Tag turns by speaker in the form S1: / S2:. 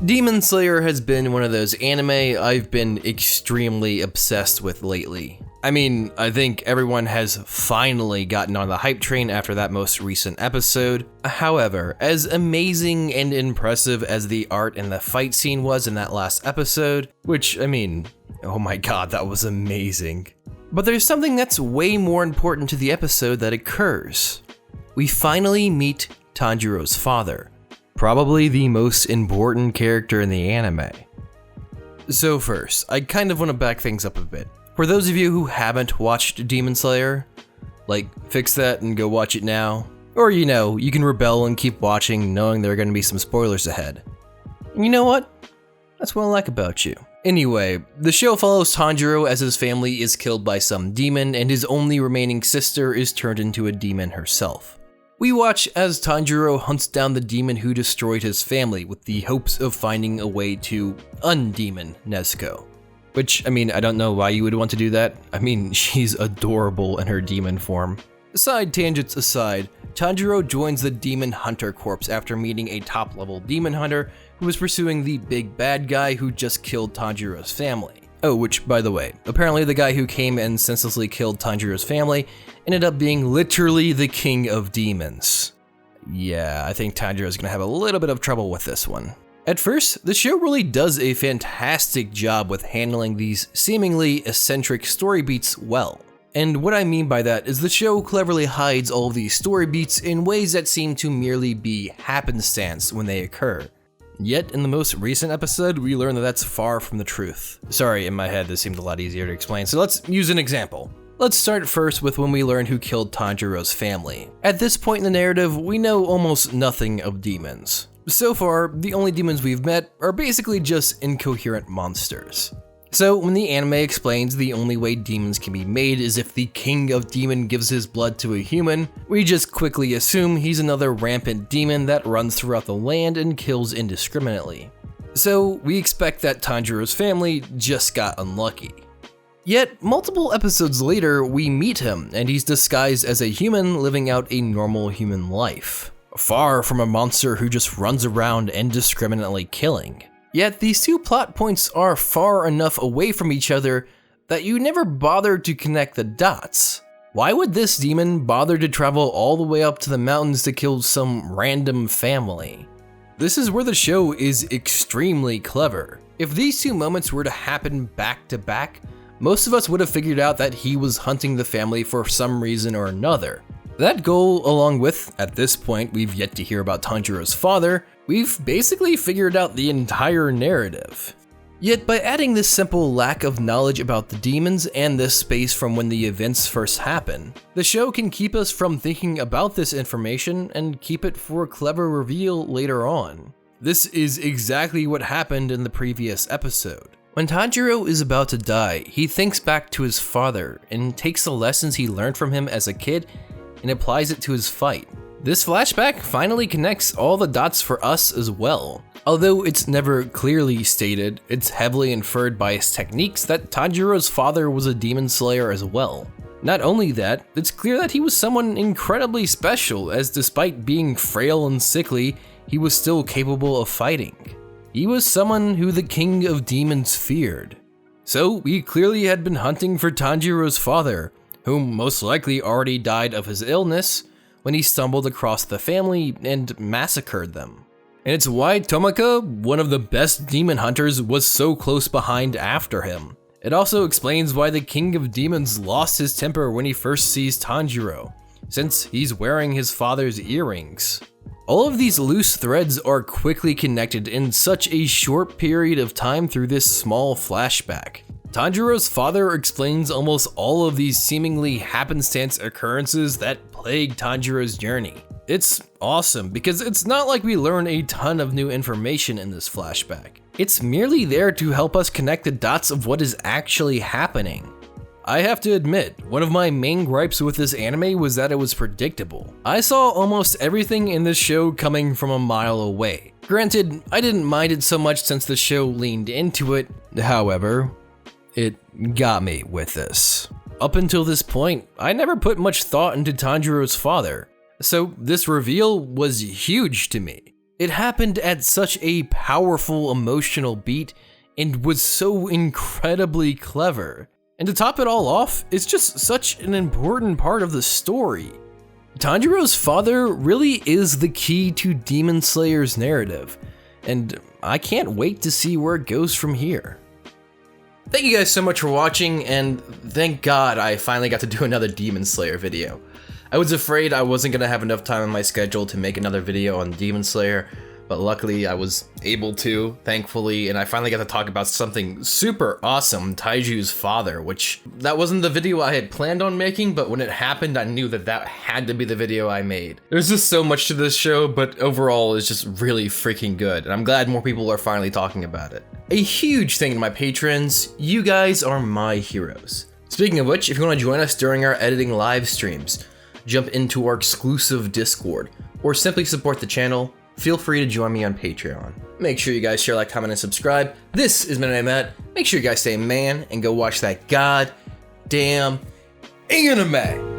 S1: Demon Slayer has been one of those anime I've been extremely obsessed with lately. I mean, I think everyone has finally gotten on the hype train after that most recent episode. However, as amazing and impressive as the art and the fight scene was in that last episode, which, I mean, oh my god, that was amazing. But there's something that's way more important to the episode that occurs. We finally meet Tanjiro's father, probably the most important character in the anime. So first, I kind of want to back things up a bit. For those of you who haven't watched Demon Slayer, like, fix that and go watch it now. Or, you know, you can rebel and keep watching knowing there are going to be some spoilers ahead. And you know what? That's what I like about you. Anyway, the show follows Tanjiro as his family is killed by some demon and his only remaining sister is turned into a demon herself. We watch as Tanjiro hunts down the demon who destroyed his family with the hopes of finding a way to undemon Nezuko. Which, I mean, I don't know why you would want to do that. I mean, she's adorable in her demon form. Side tangents aside, Tanjiro joins the Demon Hunter Corps after meeting a top-level demon hunter who was pursuing the big bad guy who just killed Tanjiro's family. Oh, which, by the way, apparently the guy who came and senselessly killed Tanjiro's family ended up being literally the king of demons. Yeah, I think Tanjiro's gonna have a little bit of trouble with this one. At first, the show really does a fantastic job with handling these seemingly eccentric story beats well. And what I mean by that is the show cleverly hides all of these story beats in ways that seem to merely be happenstance when they occur. Yet, in the most recent episode, we learn that that's far from the truth. Sorry, in my head this seemed a lot easier to explain, so let's use an example. Let's start first with when we learn who killed Tanjiro's family. At this point in the narrative, we know almost nothing of demons. So far, the only demons we've met are basically just incoherent monsters. So when the anime explains the only way demons can be made is if the king of demon gives his blood to a human, we just quickly assume he's another rampant demon that runs throughout the land and kills indiscriminately. So we expect that Tanjiro's family just got unlucky. Yet, multiple episodes later, we meet him, and he's disguised as a human living out a normal human life. Far from a monster who just runs around indiscriminately killing. Yet these two plot points are far enough away from each other that you never bother to connect the dots. Why would this demon bother to travel all the way up to the mountains to kill some random family? This is where the show is extremely clever. If these two moments were to happen back to back, most of us would have figured out that he was hunting the family for some reason or another. That goal, along with, at this point, we've yet to hear about Tanjiro's father, we've basically figured out the entire narrative. Yet by adding this simple lack of knowledge about the demons and this space from when the events first happen, the show can keep us from thinking about this information and keep it for a clever reveal later on. This is exactly what happened in the previous episode. When Tanjiro is about to die, he thinks back to his father and takes the lessons he learned from him as a kid and applies it to his fight. This flashback finally connects all the dots for us as well. Although it's never clearly stated, it's heavily inferred by his techniques that Tanjiro's father was a demon slayer as well. Not only that, it's clear that he was someone incredibly special, as despite being frail and sickly, he was still capable of fighting. He was someone who the king of demons feared. So he clearly had been hunting for Tanjiro's father, whom most likely already died of his illness, when he stumbled across the family and massacred them. And it's why Tomika, one of the best demon hunters, was so close behind after him. It also explains why the king of demons lost his temper when he first sees Tanjiro, since he's wearing his father's earrings. All of these loose threads are quickly connected in such a short period of time through this small flashback. Tanjiro's father explains almost all of these seemingly happenstance occurrences that plague Tanjiro's journey. It's awesome because it's not like we learn a ton of new information in this flashback. It's merely there to help us connect the dots of what is actually happening. I have to admit, one of my main gripes with this anime was that it was predictable. I saw almost everything in this show coming from a mile away. Granted, I didn't mind it so much since the show leaned into it. However, it got me with this. Up until this point, I never put much thought into Tanjiro's father, so this reveal was huge to me. It happened at such a powerful emotional beat and was so incredibly clever. And to top it all off, it's just such an important part of the story. Tanjiro's father really is the key to Demon Slayer's narrative, and I can't wait to see where it goes from here. Thank you guys so much for watching, and thank God I finally got to do another Demon Slayer video. I was afraid I wasn't gonna have enough time on my schedule to make another video on Demon Slayer, but luckily I was able to, thankfully, and I finally got to talk about something super awesome, Taiju's father, which that wasn't the video I had planned on making, but when it happened, I knew that that had to be the video I made. There's just so much to this show, but overall it's just really freaking good, and I'm glad more people are finally talking about it. A huge thank you to my patrons. You guys are my heroes. Speaking of which, if you want to join us during our editing live streams, jump into our exclusive Discord, or simply support the channel, feel free to join me on Patreon. Make sure you guys share, like, comment, and subscribe. This is Manime. Make sure you guys stay man and go watch that goddamn anime.